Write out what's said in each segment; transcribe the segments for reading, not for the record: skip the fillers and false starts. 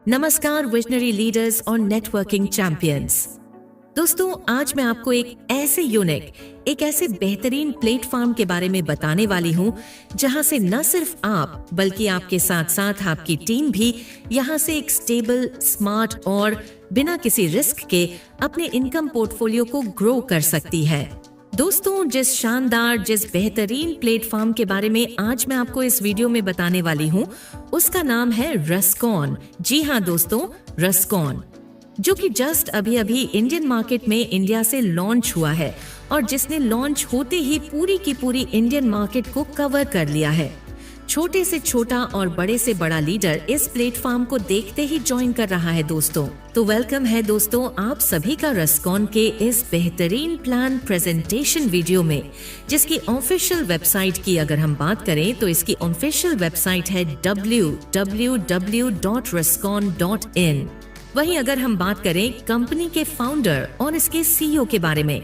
नमस्कार visionary leaders और networking champions. दोस्तों, आज मैं आपको एक ऐसे बेहतरीन प्लेटफॉर्म के बारे में बताने वाली हूँ जहाँ से न सिर्फ आप बल्कि आपके साथ साथ आपकी टीम भी यहाँ से एक स्टेबल, स्मार्ट और बिना किसी रिस्क के अपने इनकम पोर्टफोलियो को ग्रो कर सकती है। दोस्तों, जिस बेहतरीन प्लेटफॉर्म के बारे में आज मैं आपको इस वीडियो में बताने वाली हूँ उसका नाम है रस्कॉन। जी हाँ दोस्तों, रस्कॉन, जो कि जस्ट अभी इंडियन मार्केट में इंडिया से लॉन्च हुआ है और जिसने लॉन्च होते ही पूरी की पूरी इंडियन मार्केट को कवर कर लिया है। छोटे से छोटा और बड़े से बड़ा लीडर इस प्लेटफॉर्म को देखते ही ज्वाइन कर रहा है दोस्तों। तो वेलकम है दोस्तों आप सभी का रस्कॉन के इस बेहतरीन प्लान प्रेजेंटेशन वीडियो में, जिसकी ऑफिशियल वेबसाइट की अगर हम बात करें तो इसकी ऑफिशियल वेबसाइट है www.rascon.in। वहीं अगर हम बात करें कंपनी के फाउंडर और इसके सीईओ के बारे में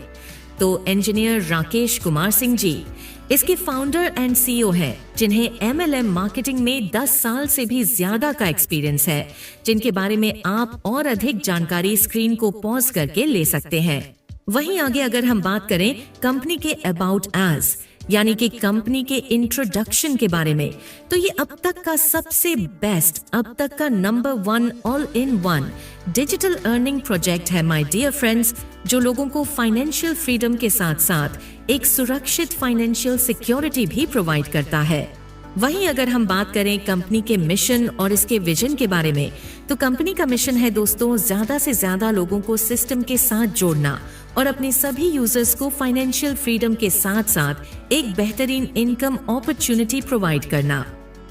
तो इंजीनियर राकेश कुमार सिंह जी इसके फाउंडर एंड सीईओ हैं, जिन्हें MLM मार्केटिंग में 10 साल से भी ज्यादा का एक्सपीरियंस है, जिनके बारे में आप और अधिक जानकारी स्क्रीन को पॉज करके ले सकते हैं। वहीं आगे अगर हम बात करें कंपनी के अबाउट एज यानी कि कंपनी के इंट्रोडक्शन के बारे में, तो ये अब तक का सबसे बेस्ट, अब तक का number 1 all in one digital earning project है माय डियर फ्रेंड्स, जो लोगों को फाइनेंशियल फ्रीडम के साथ साथ एक सुरक्षित फाइनेंशियल सिक्योरिटी भी प्रोवाइड करता है। वहीं अगर हम बात करें कंपनी के मिशन और इसके विजन के बारे में, तो कंपनी का मिशन है दोस्तों ज्यादा से ज्यादा लोगों को सिस्टम के साथ जोड़ना और अपने सभी यूजर्स को फाइनेंशियल फ्रीडम के साथ साथ एक बेहतरीन इनकम अपॉर्चुनिटी प्रोवाइड करना।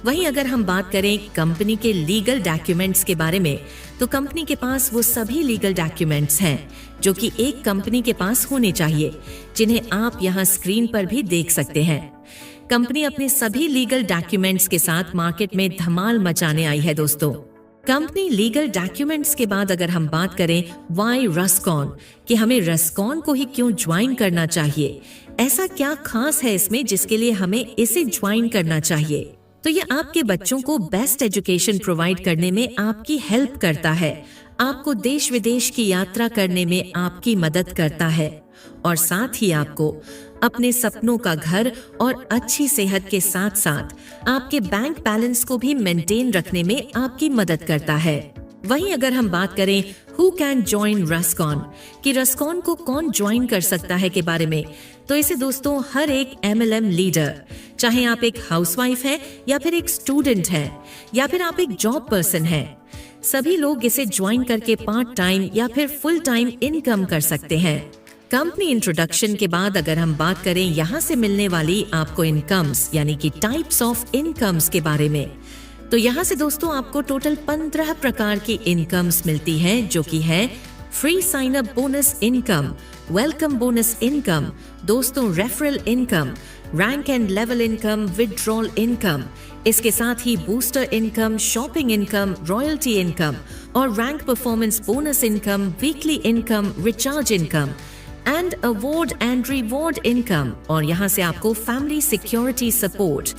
वहीं अगर हम बात करें कंपनी के लीगल डॉक्यूमेंट्स के बारे में, तो कंपनी के पास वो सभी लीगल डॉक्यूमेंट्स हैं जो कि एक कंपनी के पास होने चाहिए, जिन्हें आप यहाँ स्क्रीन पर भी देख सकते हैं। कंपनी अपने सभी लीगल डॉक्यूमेंट्स के साथ मार्केट में धमाल मचाने आई है दोस्तों। कंपनी लीगल डॉक्यूमेंट्स के बाद अगर हम बात करें वाई रस्कॉन, कि हमें रस्कॉन को ही क्यों ज्वाइन करना चाहिए, ऐसा क्या खास है इसमें जिसके लिए हमें इसे ज्वाइन करना चाहिए, तो ये आपके बच्चों को बेस्ट एजुकेशन प्रोवाइड करने में आपकी हेल्प करता है, आपको देश विदेश की यात्रा करने में आपकी मदद करता है और साथ ही आपको अपने सपनों का घर और अच्छी सेहत के साथ साथ आपके बैंक बैलेंस को भी मेंटेन रखने में आपकी मदद करता है। वहीं अगर हम बात करें हु कैन ज्वाइन रस्कॉन, कि रस्कॉन को कौन ज्वाइन कर सकता है के बारे में, तो इसे दोस्तों हर एक MLM लीडर, चाहे आप एक हाउसवाइफ हैं या फिर एक स्टूडेंट हैं या फिर आप एक जॉब पर्सन हैं, सभी लोग इसे ज्वाइन करके पार्ट टाइम या फिर फुल टाइम इनकम कर सकते हैं। कंपनी इंट्रोडक्शन के बाद अगर हम बात करें यहाँ से मिलने वाली आपको इनकम्स यानी कि टाइप्स ऑफ इनकम्स के बारे में, तो यहाँ से दोस्तों आपको टोटल 15 प्रकार की इनकम्स मिलती हैं, जो कि है free sign up bonus income, welcome bonus income, दोस्तों referral income, rank and level income, withdrawal income, इसके साथ ही booster income, shopping income, royalty income और rank performance bonus income, weekly income, recharge income and award and reward income, और यहाँ से आपको family security support,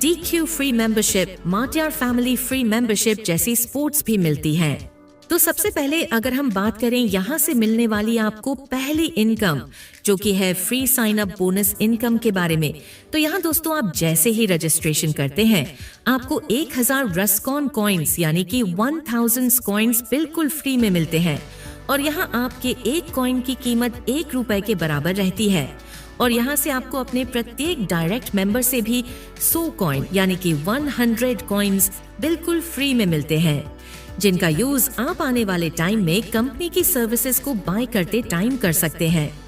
DQ free membership, martyr family free membership जैसी sports भी मिलती हैं। तो सबसे पहले अगर हम बात करें यहाँ से मिलने वाली आपको पहली इनकम, जो कि है free sign up bonus income के बारे में, तो यहाँ दोस्तों आप जैसे ही रजिस्ट्रेशन करते हैं आपको 1000 रस्कॉन कॉइन्स यानी कि 1000 कॉइन्स बिल्कुल फ्री में मिलते हैं और यहाँ आपके एक कॉइन की कीमत 1 रुपए के बराबर रहती है और यहाँ से आपको अपने प्रत्येक डायरेक्ट मेंबर से भी 100 कॉइन यानी कि 100 कॉइन्स बिल्कुल फ्री में मिलते हैं, जिनका यूज आप आने वाले टाइम में कंपनी की सर्विसेज को बाय करते टाइम कर सकते हैं।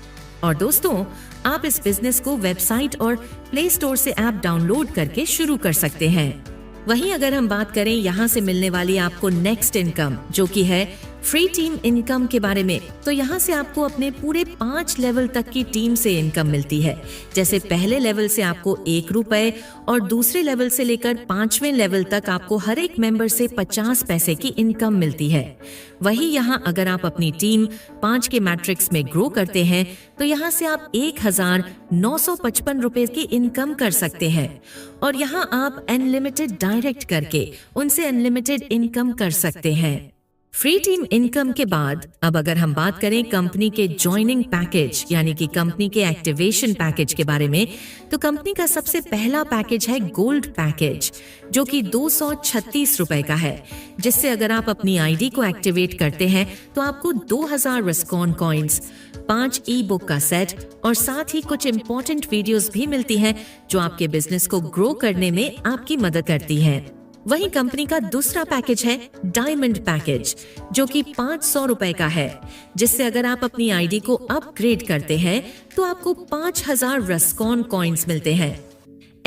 और दोस्तों, आप इस बिजनेस को वेबसाइट और प्ले स्टोर से ऐप डाउनलोड करके शुरू कर सकते हैं। वहीं अगर हम बात करें यहाँ से मिलने वाली आपको नेक्स्ट इनकम, जो कि है फ्री टीम इनकम के बारे में, तो यहाँ से आपको अपने पूरे 5 लेवल तक की टीम से इनकम मिलती है। जैसे पहले लेवल से आपको 1 रुपए और दूसरे लेवल से लेकर 5वें लेवल तक आपको हर एक मेंबर से 50 पैसे की इनकम मिलती है। वही यहाँ अगर आप अपनी टीम 5 के मैट्रिक्स में ग्रो करते हैं तो यहाँ से आप 1955 रुपए की इनकम कर सकते हैं और यहाँ आप अनलिमिटेड डायरेक्ट करके उनसे अनलिमिटेड इनकम कर सकते हैं। फ्री टीम इनकम के बाद अब अगर हम बात करें कंपनी के ज्वाइनिंग पैकेज यानी कि कंपनी के एक्टिवेशन पैकेज के बारे में, तो कंपनी का सबसे पहला पैकेज है गोल्ड पैकेज, जो कि 236 रुपए का है, जिससे अगर आप अपनी आईडी को एक्टिवेट करते हैं तो आपको 2000 रेस्कॉन कॉइन्स, 5 ई बुक का सेट और साथ ही कुछ इंपॉर्टेंट वीडियोस भी मिलती हैं जो आपके बिजनेस को ग्रो करने में आपकी मदद करती हैं। वहीं कंपनी का दूसरा पैकेज है डायमंड पैकेज, जो कि 500 रुपए का है, जिससे अगर आप अपनी आईडी को अपग्रेड करते हैं तो आपको 5000 रेस्कॉन कॉइन्स मिलते हैं।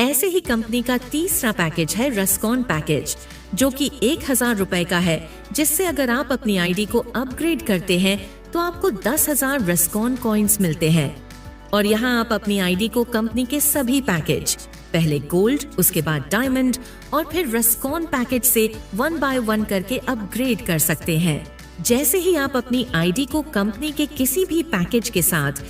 ऐसे ही कंपनी का तीसरा पैकेज है रेस्कॉन पैकेज, जो कि 1000 रुपए का है, जिससे अगर आप अपनी आईडी को अपग्रेड करते हैं तो आपको 10,000 रेस्कॉन कॉइन्स मिलते हैं। और यहाँ आप अपनी आईडी को कंपनी के सभी पैकेज, पहले गोल्ड, उसके बाद डायमंड और फिर रेस्कॉन पैकेज से 1 बाय 1 करके अपग्रेड कर सकते हैं। जैसे ही आप अपनी आईडी को कंपनी के किसी भी पैकेज के साथ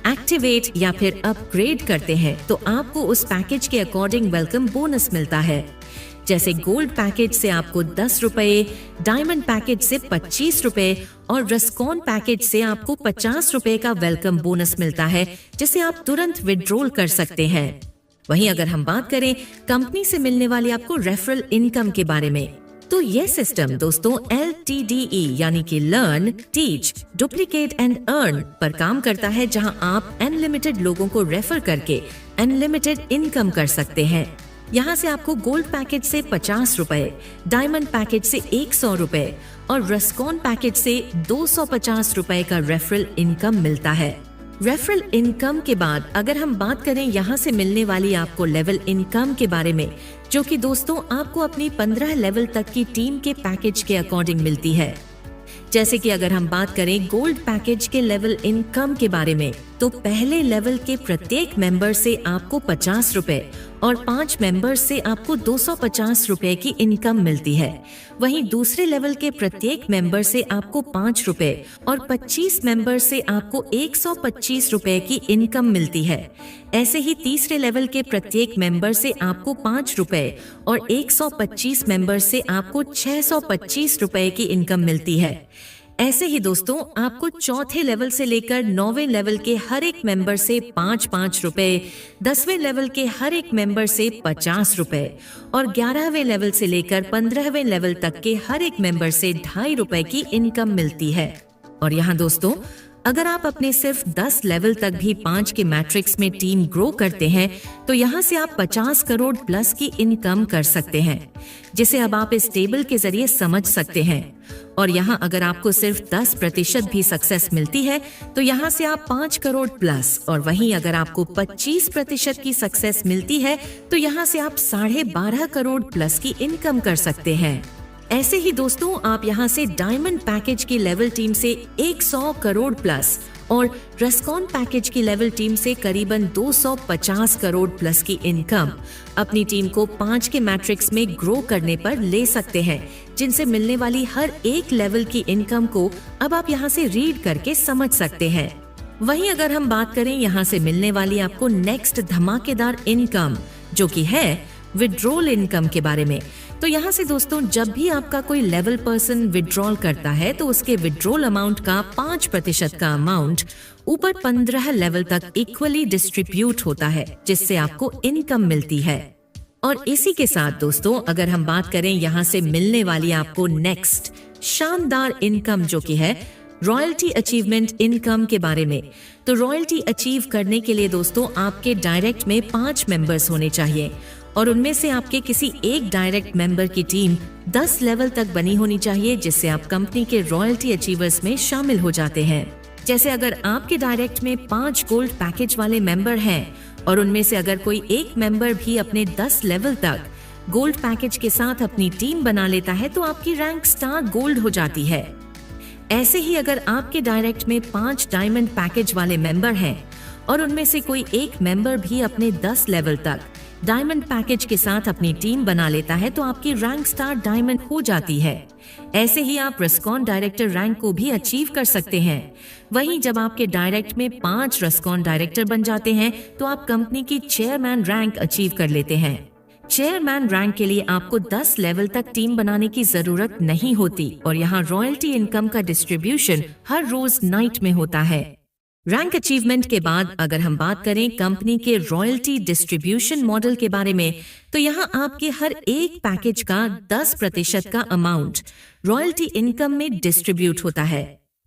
एक्टिवेट या फिर अपग्रेड करते हैं तो आपको उस पैकेज के अकॉर्डिंग वेलकम बोनस मिलता है। जैसे गोल्ड पैकेज से आपको 10 रुपए, डायमंड पैकेज से 25 रुपए और रेस्कॉन पैकेज से आपको 50 रुपए का वेलकम बोनस मिलता है, जिसे आप तुरंत विड्रॉल कर सकते हैं। वहीं अगर हम बात करें कंपनी से मिलने वाली आपको रेफरल इनकम के बारे में, तो ये सिस्टम दोस्तों LTDE यानी कि learn, teach, duplicate and earn पर काम करता है, जहां आप अनलिमिटेड लोगों को रेफर करके अनलिमिटेड इनकम कर सकते हैं। यहाँ से आपको गोल्ड पैकेज से 50 रुपए, डायमंड पैकेज से 100 रुपए और रेस्कॉन पैकेज से 250 रुपए का रेफरल इनकम मिलता है। रेफरल इनकम के बाद अगर हम बात करें यहाँ से मिलने वाली आपको लेवल इनकम के बारे में, जो कि दोस्तों आपको अपनी 15 लेवल तक की टीम के पैकेज के अकॉर्डिंग मिलती है। जैसे कि अगर हम बात करें गोल्ड पैकेज के लेवल इनकम के बारे में, तो पहले लेवल के प्रत्येक मेंबर से आपको 50 रुपए और 5 मेंबर से आपको 250 रुपए की इनकम मिलती है। वहीं दूसरे लेवल के प्रत्येक मेंबर से आपको 5 रुपए और 25 मेंबर से आपको 125 रुपए की इनकम मिलती है। ऐसे ही तीसरे लेवल के प्रत्येक मेंबर से आपको 5 रुपए और 125 मेंबर से आपको 625 रुपए की इनकम मिलती है। ऐसे ही दोस्तों आपको चौथे लेवल से लेकर 9वें लेवल के हर एक मेंबर से 5-5 रुपए, 10वें लेवल के हर एक मेंबर से 50 रुपए और 11वें लेवल से लेकर 15वें लेवल तक के हर एक मेंबर से 2.5 रुपए की इनकम मिलती है। और यहाँ दोस्तों अगर आप अपने सिर्फ 10 लेवल तक भी 5 के मैट्रिक्स में टीम ग्रो करते हैं तो यहाँ से आप 50 करोड़ प्लस की इनकम कर सकते हैं, जिसे अब आप इस टेबल के जरिए समझ सकते हैं। और यहाँ अगर आपको सिर्फ 10% भी सक्सेस मिलती है तो यहाँ से आप 5 करोड़ प्लस, और वहीं अगर आपको 25% की सक्सेस मिलती है तो यहाँ से आप 12.5 करोड़ प्लस की इनकम कर सकते हैं। ऐसे ही दोस्तों आप यहाँ से डायमंड पैकेज की लेवल टीम से 100 करोड़ प्लस और रेस्कॉन पैकेज की लेवल टीम से करीबन 250 करोड़ प्लस की इनकम अपनी टीम को 5 के मैट्रिक्स में ग्रो करने पर ले सकते हैं, जिनसे मिलने वाली हर एक लेवल की इनकम को अब आप यहाँ से रीड करके समझ सकते हैं। वहीं अगर हम बात करें यहाँ से मिलने वाली आपको नेक्स्ट धमाकेदार इनकम, जो कि है विड्रॉल इनकम के बारे में, तो यहाँ से दोस्तों जब भी आपका कोई लेवल पर्सन विड्रॉल करता है तो उसके विड्रॉल अमाउंट का 5% का अमाउंट ऊपर 15 लेवल तक इक्वली डिस्ट्रीब्यूट होता है, जिससे आपको इनकम मिलती है। और इसी के साथ दोस्तों अगर हम बात करें यहाँ से मिलने वाली आपको नेक्स्ट शानदार इनकम, जो कि है रॉयल्टी अचीवमेंट इनकम के बारे में, तो रॉयल्टी अचीव करने के लिए दोस्तों आपके डायरेक्ट में 5 मेंबर्स होने चाहिए और उनमें से आपके किसी एक डायरेक्ट मेंबर की टीम 10 लेवल तक बनी होनी चाहिए, जिससे आप कंपनी के रॉयल्टी अचीवर्स में शामिल हो जाते हैं। जैसे अगर आपके डायरेक्ट में 5 गोल्ड पैकेज वाले मेंबर हैं और उनमें से अगर कोई एक मेंबर भी अपने 10 लेवल तक गोल्ड पैकेज के साथ अपनी टीम बना लेता है तो आपकी रैंक स्टार गोल्ड हो जाती है। ऐसे ही अगर आपके डायरेक्ट में 5 डायमंड पैकेज वाले मेंबर हैं और उनमें से कोई एक मेंबर भी अपने 10 लेवल तक डायमंड पैकेज के साथ अपनी टीम बना लेता है तो आपकी रैंक स्टार डायमंड हो जाती है। ऐसे ही आप रस्कॉन डायरेक्टर रैंक को भी अचीव कर सकते हैं। वहीं जब आपके डायरेक्ट में 5 रस्कॉन डायरेक्टर बन जाते हैं तो आप कंपनी की चेयरमैन रैंक अचीव कर लेते हैं। चेयरमैन रैंक के लिए आपको 10 लेवल तक टीम बनाने की जरूरत नहीं होती और यहाँ रॉयल्टी इनकम का डिस्ट्रीब्यूशन हर रोज नाइट में होता है। रैंक अचीवमेंट के बाद अगर हम बात करें कंपनी के रॉयल्टी डिस्ट्रीब्यूशन मॉडल के बारे में, तो यहाँ आपके हर एक पैकेज का 10% का अमाउंट रॉयल्टी इनकम में डिस्ट्रीब्यूट होता है।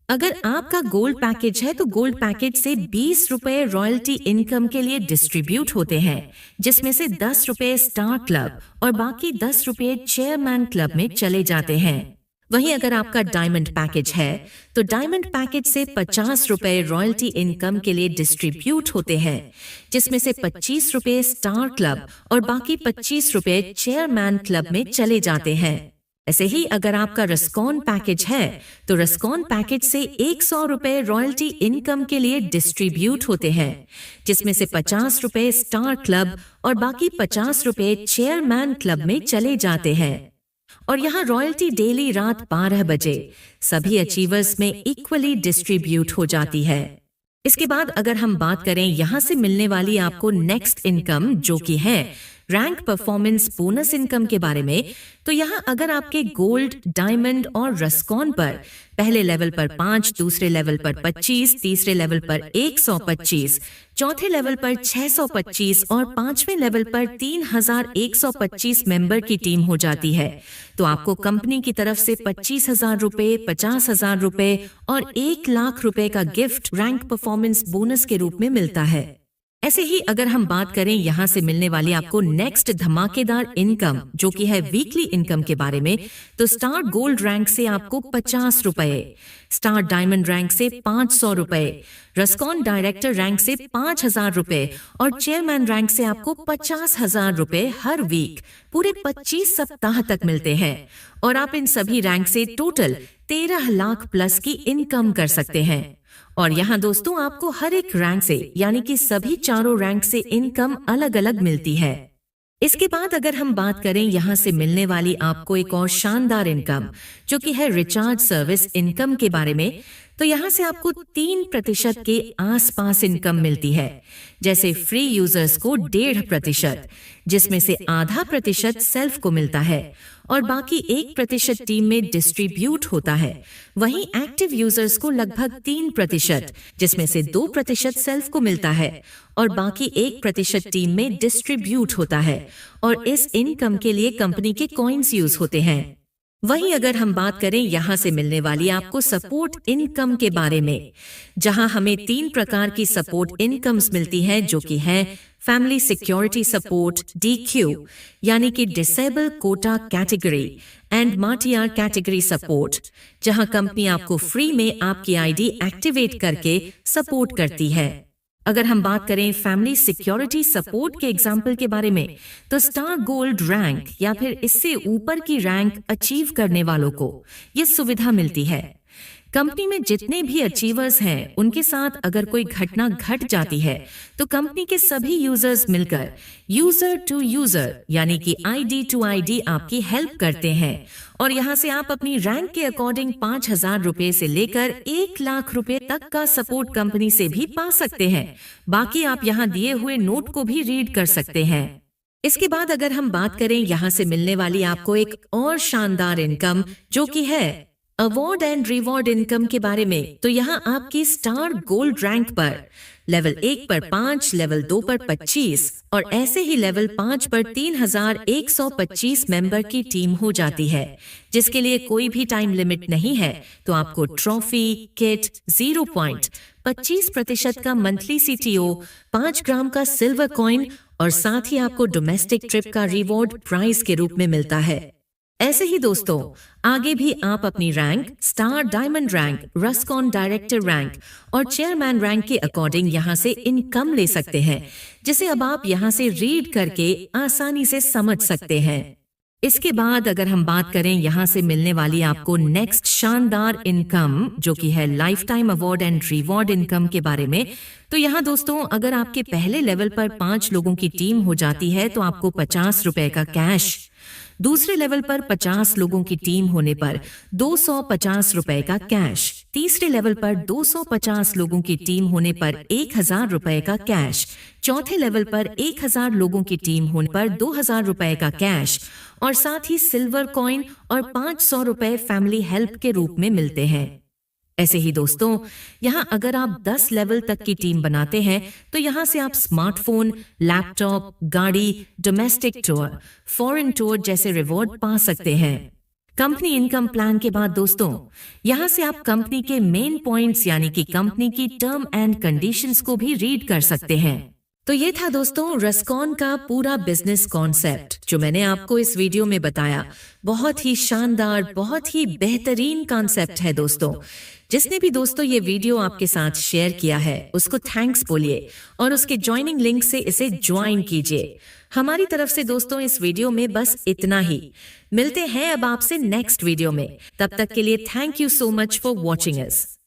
अगर आपका गोल्ड पैकेज है तो गोल्ड पैकेज से 20 रुपए रॉयल्टी इनकम के लिए डिस्ट्रीब्यूट होते हैं, जिसमें से 10 रुपए स्टार क्लब और बाकी 10 रुपए चेयरमैन क्लब में चले जाते हैं। वहीं अगर आपका डायमंड पैकेज है तो डायमंड पैकेज से 50 रुपए रॉयल्टी इनकम के लिए डिस्ट्रीब्यूट होते हैं, जिसमें से 25 रुपए स्टार क्लब और बाकी 25 रुपए चेयरमैन क्लब में चले जाते हैं। ऐसे ही अगर आपका रस्कॉन पैकेज है तो रस्कॉन पैकेज से 100 रुपए रॉयल्टी इनकम के लिए डिस्ट्रीब्यूट होते हैं, जिसमें से 50 रुपए स्टार क्लब और बाकी 50 रुपए चेयरमैन क्लब में चले जाते हैं। और यहाँ रॉयल्टी डेली रात 12 बजे सभी अचीवर्स में इक्वली डिस्ट्रीब्यूट हो जाती है। इसके बाद अगर हम बात करें यहाँ से मिलने वाली आपको नेक्स्ट इनकम जो कि है रैंक परफॉर्मेंस बोनस इनकम के बारे में, तो यहाँ अगर आपके गोल्ड, डायमंड और रस्कॉन पर पहले लेवल पर 5, दूसरे लेवल पर 25, तीसरे लेवल पर 125, चौथे लेवल पर 625 और 5वें लेवल पर 3125 मेंबर की टीम हो जाती है, तो आपको कंपनी की तरफ से 25,000 रुपए, 50,000 रुपए और 1 लाख रुपए का गिफ्ट रैंक परफॉर्मेंस बोनस के रूप में मिलता है। ऐसे ही अगर हम बात करें यहाँ से मिलने वाली आपको नेक्स्ट धमाकेदार इनकम जो कि है वीकली इनकम के बारे में, तो स्टार गोल्ड रैंक से आपको 50 रुपए, स्टार डायमंड रैंक से 500 रुपए, रस्कॉन डायरेक्टर रैंक से 5,000 रुपए और चेयरमैन रैंक से आपको 50,000 रुपए हर वीक पूरे 25 सप्ताह तक मिलते हैं और आप इन सभी रैंक से टोटल 13 लाख प्लस की इनकम कर सकते हैं। और यहाँ दोस्तों आपको हर एक रैंक से यानी कि सभी चारों रैंक से इनकम अलग अलग मिलती है। इसके बाद अगर हम बात करें यहाँ से मिलने वाली आपको एक और शानदार इनकम जो कि है रिचार्ज सर्विस इनकम के बारे में, तो यहाँ से आपको 3% के आसपास इनकम मिलती है। जैसे फ्री यूजर्स को 1.5%, जिसमें से आधा प्रतिशत सेल्फ को मिलता है और बाकी 1% टीम में डिस्ट्रीब्यूट होता है। वहीं एक्टिव यूजर्स को लगभग 3%, जिसमें से 2% सेल्फ को मिलता है और बाकी 1% टीम में डिस्ट्रीब्यूट होता है और इस इनकम के लिए कंपनी के कॉइन्स यूज होते हैं। वहीं अगर हम बात करें यहाँ से मिलने वाली आपको सपोर्ट इनकम के बारे में, जहां हमें 3 प्रकार की सपोर्ट इनकम्स मिलती है जो कि है फैमिली सिक्योरिटी सपोर्ट DQ यानी कि disable quota category and martyr category support, जहां कंपनी आपको फ्री में आपकी आईडी एक्टिवेट करके सपोर्ट करती है। अगर हम बात करें फैमिली सिक्योरिटी सपोर्ट के एग्जाम्पल के बारे में, तो स्टार गोल्ड रैंक या फिर इससे ऊपर की रैंक अचीव करने वालों को यह सुविधा मिलती है। कंपनी में जितने भी अचीवर्स हैं उनके साथ अगर कोई घटना घट जाती है तो कंपनी के सभी यूजर्स मिलकर यूजर टू यूजर यानी कि ID टू ID आपकी हेल्प करते हैं और यहाँ से आप अपनी रैंक के अकॉर्डिंग 5,000 रुपए से लेकर 1 लाख रुपए तक का सपोर्ट कंपनी से भी पा सकते हैं। बाकी आप यहाँ दिए हुए नोट को भी रीड कर सकते हैं। इसके बाद अगर हम बात करें यहाँ से मिलने वाली आपको एक और शानदार इनकम जो कि है अवार्ड एंड रिवॉर्ड इनकम के बारे में, तो यहाँ आपकी स्टार गोल्ड रैंक पर लेवल 1 पर 5, लेवल 2 पर 25 और ऐसे ही लेवल 5 पर 3,125 मेंबर की टीम हो जाती है, जिसके लिए कोई भी टाइम लिमिट नहीं है। तो आपको ट्रॉफी, किट, 0 पॉइंट, 25% का मंथली CTO, 5 ग्राम का सिल्वर कॉइन और साथ ही आपको डोमेस्टिक ट्रिप का रिवॉर्ड प्राइज के रूप में मिलता है। ऐसे ही दोस्तों आगे भी आप अपनी रैंक स्टार डायमंड रैंक, रस्कॉन डायरेक्टर रैंक और चेयरमैन रैंक के अकॉर्डिंग यहाँ से इनकम ले सकते हैं, जिसे अब आप यहाँ से रीड करके आसानी से समझ सकते हैं। इसके बाद अगर हम बात करें यहाँ से मिलने वाली आपको नेक्स्ट शानदार इनकम जो कि है life time award and reward income के बारे में, तो यहाँ दोस्तों अगर आपके पहले लेवल पर 5 लोगों की टीम हो जाती है तो आपको 50 रुपए का कैश, दूसरे लेवल पर 50 लोगों की टीम होने पर 250 रुपए का कैश, तीसरे लेवल पर 250 लोगों की टीम होने पर 1000 रुपए का कैश, चौथे लेवल पर 1000 लोगों की टीम होने पर 2000 रुपए का कैश और साथ ही सिल्वर कॉइन और 500 रुपए फैमिली हेल्प के रूप में मिलते हैं। ऐसे ही दोस्तों यहाँ अगर आप 10 लेवल तक की टीम बनाते हैं तो यहाँ से आप स्मार्टफोन, लैपटॉप, गाड़ी, डोमेस्टिक टूर, फॉरेन टूर जैसे रिवॉर्ड पा सकते हैं। कंपनी इनकम प्लान के बाद दोस्तों यहाँ से आप कंपनी के मेन पॉइंट्स यानी कि कंपनी की टर्म एंड कंडीशंस को भी रीड कर सकते हैं। तो ये था दोस्तों रस्कॉन का पूरा बिजनेस कॉन्सेप्ट जो मैंने आपको इस वीडियो में बताया। बहुत ही शानदार, बहुत ही बेहतरीन कॉन्सेप्ट है दोस्तों। जिसने भी दोस्तों ये वीडियो आपके साथ शेयर किया है उसको थैंक्स बोलिए और उसके ज्वाइनिंग लिंक से इसे ज्वाइन कीजिए। हमारी तरफ से दोस्तों इस वीडियो में बस इतना ही। मिलते हैं अब आपसे नेक्स्ट वीडियो में। तब तक के लिए thank you so much for watching us.